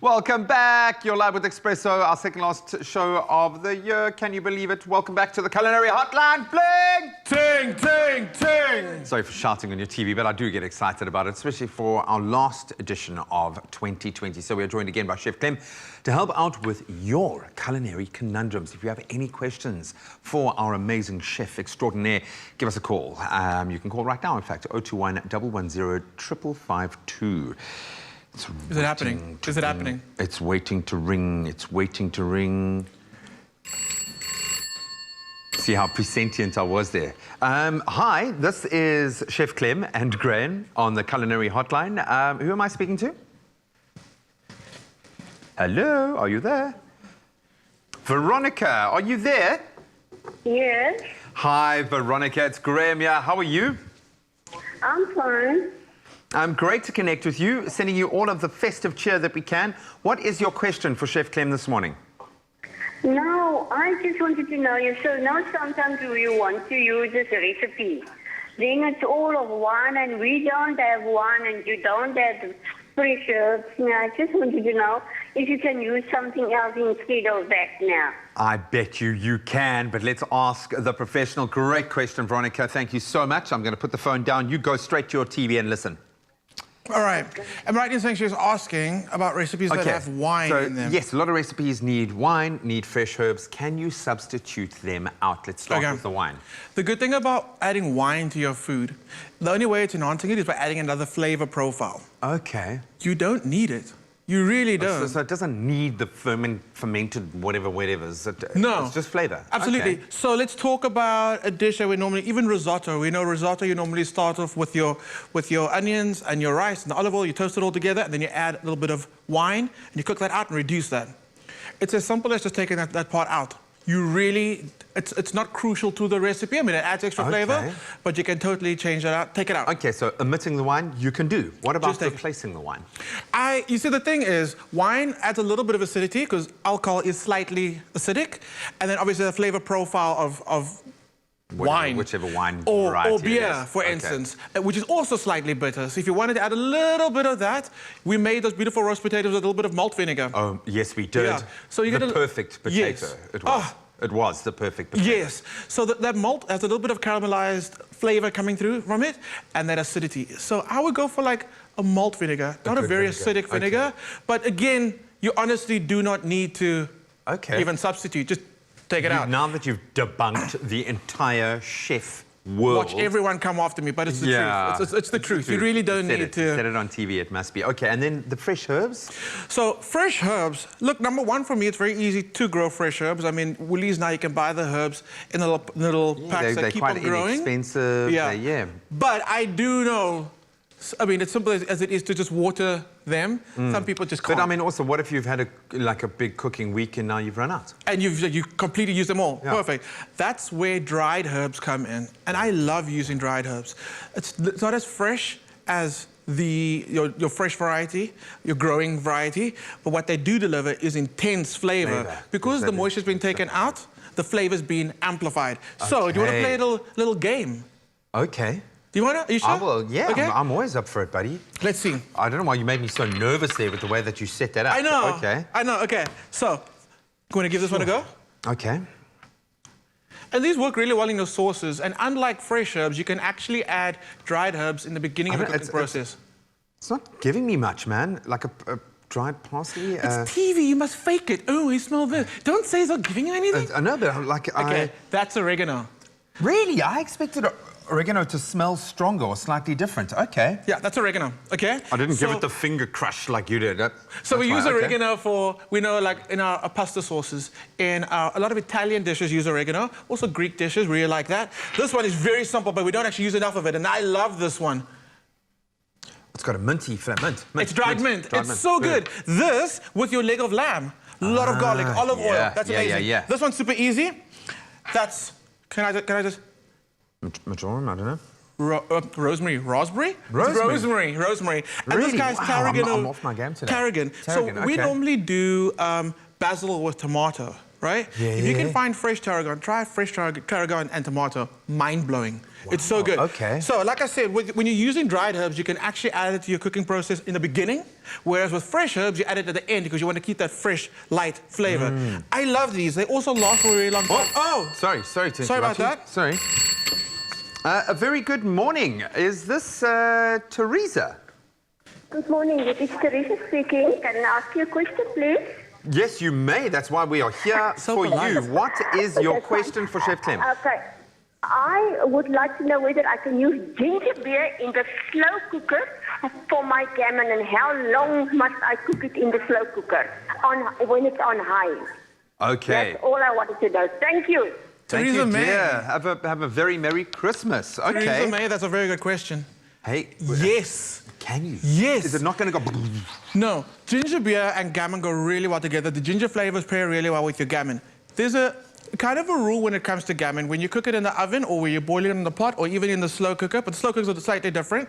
Welcome back. You're live with Espresso, our second last show of the year. Can you believe it? Welcome back to the Culinary Hotline. Bling! Ting, ting, ting! Sorry for shouting on your TV, but I do get excited about it, especially for our last edition of 2020. So we are joined again by Chef Clem to help out with your culinary conundrums. If you have any questions for our amazing chef extraordinaire, give us a call. You can call right now, in fact, 021 110 5552. Is it happening? Is it happening? It's waiting to ring. It's waiting to ring. See how presentient I was there. Hi, this is Chef Clem and Graham on the Culinary Hotline. Who am I speaking to? Hello, are you there? Veronica, are you there? Yes. Hi, Veronica, it's Graham here. How are you? I'm fine. Great to connect with you, sending you all of the festive cheer that we can. What is your question for Chef Clem this morning? No, I just wanted to know you. So now sometimes we want to use this recipe. Then it's all of one and we don't have one and you don't have fresh herbs. Now, I just wanted to know if you can use something else instead of that now. I bet you can, but let's ask the professional. Great question, Veronica. Thank you so much. I'm going to put the phone down. You go straight to your TV and listen. All right. I'm right in saying she was asking about recipes that have wine in them. Yes, a lot of recipes need wine, need fresh herbs. Can you substitute them out? Let's start with the wine. The good thing about adding wine to your food, the only way it's enhancing it is by adding another flavor profile. Okay. You don't need it. You really don't. So it doesn't need the fermented whatever. No. It's just flavor. Absolutely. Okay. So let's talk about a dish that we normally, even risotto. We know risotto, you normally start off with your onions and your rice and the olive oil, you toast it all together, and then you add a little bit of wine, and you cook that out and reduce that. It's as simple as just taking that part out. You really, it's not crucial to the recipe. I mean, it adds extra flavor, but you can totally change that out, take it out. Okay, so omitting the wine, you can do. What about replacing the wine? You see, the thing is, wine adds a little bit of acidity because alcohol is slightly acidic, and then obviously the flavor profile of wine. Whichever wine or variety beer, for instance, which is also slightly bitter. So if you wanted to add a little bit of that, we made those beautiful roast potatoes with a little bit of malt vinegar. Oh, yes, we did. Yeah. So you get the perfect potato. Yes. It was. Oh. It was the perfect potato. Yes. So that malt has a little bit of caramelized flavor coming through from it, and that acidity. So I would go for like a malt vinegar, not a very acidic vinegar. But again, you honestly do not need to even substitute. Just take it out. Now that you've debunked the entire chef world. Watch everyone come after me, but it's the truth. It's the truth. You really don't need to... You said it on TV, it must be. Okay, and then the fresh herbs? So, fresh herbs. Look, number one for me, it's very easy to grow fresh herbs. I mean, Woolies now, you can buy the herbs in little packs that keep on growing. They're quite inexpensive. Yeah. But I do know... I mean, it's simple as it is to just water them. Some people just can't. But I mean, also, what if you've had a big cooking week and now you've run out? And you've completely used them all. Yeah. Perfect. That's where dried herbs come in. And I love using dried herbs. It's not as fresh as your fresh variety, your growing variety, but what they do deliver is intense flavor. Because the moisture's been taken out, the flavor's been amplified. So, do you want to play a little game? Okay. Do you want to? Are you sure? I will, yeah. Okay. I'm always up for it, buddy. Let's see. I don't know why you made me so nervous there with the way that you set that up. I know. Okay. I know, okay. So, going to give this one a go? Okay. And these work really well in your sauces. And unlike fresh herbs, you can actually add dried herbs in the beginning of the cooking process. It's not giving me much, man. Like a dried parsley. It's TV, you must fake it. Oh, you smell this. Don't say it's not giving you anything. I know, but like Okay, that's oregano. Really? I expected oregano to smell stronger or slightly different. Okay. Yeah, that's oregano. Okay. I didn't give it the finger crush like you did. So we use oregano for, we know, like in our pasta sauces. In a lot of Italian dishes use oregano. Also Greek dishes really like that. This one is very simple, but we don't actually use enough of it, and I love this one. It's got a minty flavor. Mint. It's dried mint. It's so good. This with your leg of lamb. A lot of garlic, olive oil. That's amazing. Yeah. This one's super easy. That's. Can I just? Majoram, I don't know. Rosemary. Raspberry? Rosemary. Rosemary. And really? this guy's tarragon. I'm off my game today. Tarragon. So we normally do basil with tomato. right? Yeah, if you can yeah. find fresh tarragon, try fresh tarragon and tomato. Mind-blowing. It's so good. Okay. So, like I said, when you're using dried herbs, you can actually add it to your cooking process in the beginning, whereas with fresh herbs, you add it at the end because you want to keep that fresh, light flavor. I love these. They also last for a really long time. Sorry to interrupt Sorry about you. that. Sorry. A very good morning. Is this Teresa? Good morning, this is Teresa speaking. Can I ask you a question, please? Yes, you may. That's why we are here So for polite. you. What is your question for Chef Clem? Okay. I would like to know whether I can use ginger beer in the slow cooker for my gammon, and how long must I cook it in the slow cooker when it's on high? Okay. That's all I wanted to know. Thank you. Thank Teresa you, May. dear. Have a very Merry Christmas. Okay. Teresa May, that's a very good question. Hey. Yes. Can you? Yes. Is it not going to go? No, ginger beer and gammon go really well together. The ginger flavors pair really well with your gammon. There's a kind of a rule when it comes to gammon. When you cook it in the oven or when you boil it in the pot or even in the slow cooker, but the slow cookers are slightly different.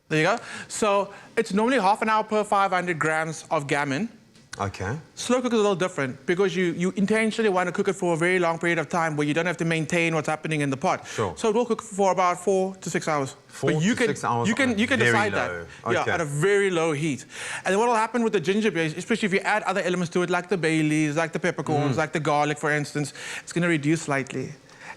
There you go. So it's normally half an hour per 500 grams of gammon. Okay. Slow cooker is a little different because you intentionally want to cook it for a very long period of time where you don't have to maintain what's happening in the pot. Sure. So it will cook for about 4 to 6 hours. 4 but you to can, 6 hours You can, on a you can very decide low. that. Yeah, Okay. at a very low heat. And then what will happen with the ginger beer, especially if you add other elements to it, like the bay leaves, like the peppercorns, like the garlic, for instance, it's going to reduce slightly.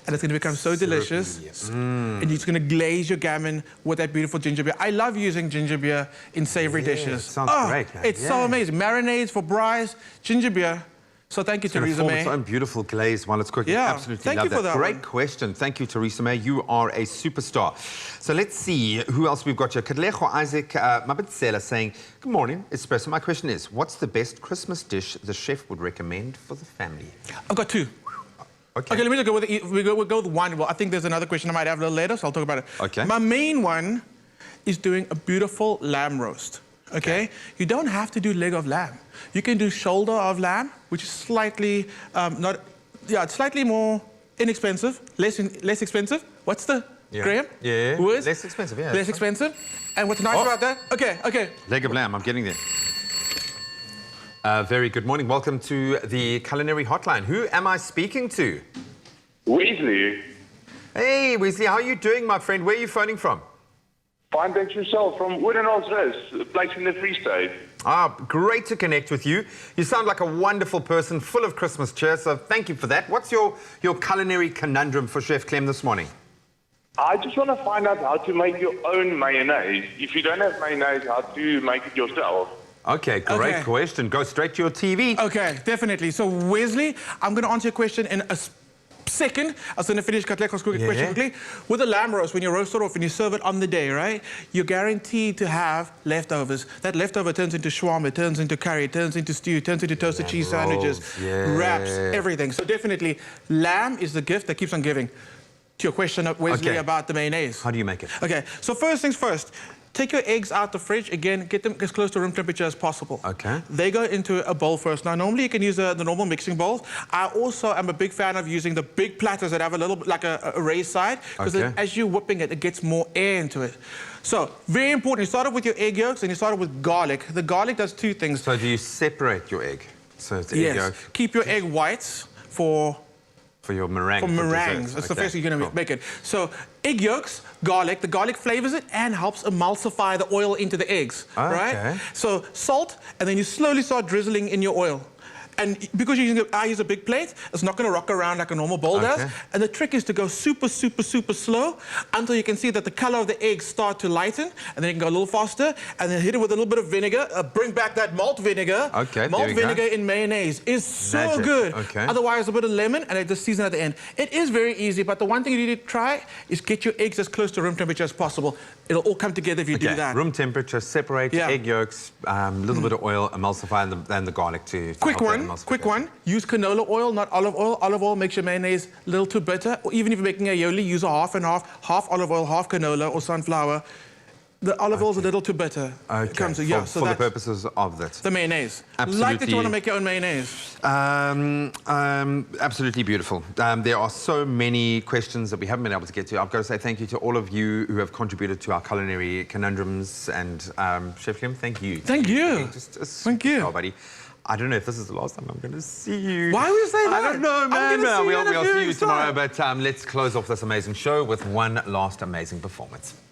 And it's going to become so delicious. Yes. And it's going to glaze your gammon with that beautiful ginger beer. I love using ginger beer in savory dishes. sounds great, man. It's so Yeah. amazing. Marinades for braais, ginger beer. So thank you, It's going to Teresa form May. its own beautiful glaze while it's cooking. Yeah. Absolutely Thank love you for that Great one. question. Thank you, Teresa May. You are a superstar. So let's see who else we've got here. Kadlejo Isaac Mabitsela saying, good morning, Espresso. My question is, what's the best Christmas dish the chef would recommend for the family? I've got two. Okay. Okay, let me just go with we'll go with one. Well, I think there's another question I might have a little later, so I'll talk about it. Okay. My main one is doing a beautiful lamb roast. Okay? You don't have to do leg of lamb. You can do shoulder of lamb, which is slightly it's slightly more inexpensive, less expensive. What's the Graham? Yeah. Words? Less expensive, yeah. Less expensive. And what's nice about that? Okay. Leg of lamb, I'm getting there. Very good morning. Welcome to the Culinary Hotline. Who am I speaking to? Weasley. Hey, Weasley, how are you doing, my friend? Where are you phoning from? Fine, thanks yourself. From Woodenholz Rest, a place in the Free State. Ah, great to connect with you. You sound like a wonderful person, full of Christmas cheer, so thank you for that. What's your culinary conundrum for Chef Clem this morning? I just want to find out how to make your own mayonnaise. If you don't have mayonnaise, how to make it yourself. Okay, great Okay. question. Go straight to your TV. Okay, definitely. So, Wesley, I'm going to answer your question in a second. I was going to finish Katleko's question quickly. With a lamb roast, when you roast it off and you serve it on the day, right, you're guaranteed to have leftovers. That leftover turns into shawarma, it turns into curry, it turns into stew, it turns into toasted cheese sandwiches, wraps, everything. So definitely, lamb is the gift that keeps on giving. To your question, Wesley, about the mayonnaise. How do you make it? Okay, so first things first. Take your eggs out the fridge. Again, get them as close to room temperature as possible. Okay. They go into a bowl first. Now, normally you can use the normal mixing bowls. I also am a big fan of using the big platters that have a little bit like a raised side, because as you're whipping it, it gets more air into it. So, very important. You start off with your egg yolks and you start off with garlic. The garlic does two things. So do you separate your egg? So it's egg yolk Keep your egg whites for your meringue. For meringues. That's the first thing you're going to make it. So, egg yolks, garlic. The garlic flavors it and helps emulsify the oil into the eggs, right? So, salt, and then you slowly start drizzling in your oil. And because I use a big plate, it's not going to rock around like a normal bowl does. And the trick is to go super, super, super slow until you can see that the color of the eggs start to lighten. And then you can go a little faster. And then hit it with a little bit of vinegar. Bring back that malt vinegar. Malt vinegar in mayonnaise is so good. Otherwise, a bit of lemon and just season at the end. It is very easy, but the one thing you need to try is get your eggs as close to room temperature as possible. It'll all come together if you do that. Room temperature, separate egg yolks, a little bit of oil, emulsify, and then the garlic to Quick one. Use canola oil, not olive oil. Olive oil makes your mayonnaise a little too bitter. Or even if you're making aioli, use a half and half. Half olive oil, half canola or sunflower. The olive oil's a little too bitter. For the purposes of that. The mayonnaise. Absolutely. Like that you want to make your own mayonnaise. Absolutely beautiful. There are so many questions that we haven't been able to get to. I've got to say thank you to all of you who have contributed to our culinary conundrums. And Chef Clem, thank you. Thank you. Just a thank you. Buddy. I don't know if this is the last time I'm going to see you. Why would you say that? I don't know, I'm man. gonna see you in a We'll few see you weeks' tomorrow, time. but let's close off this amazing show with one last amazing performance.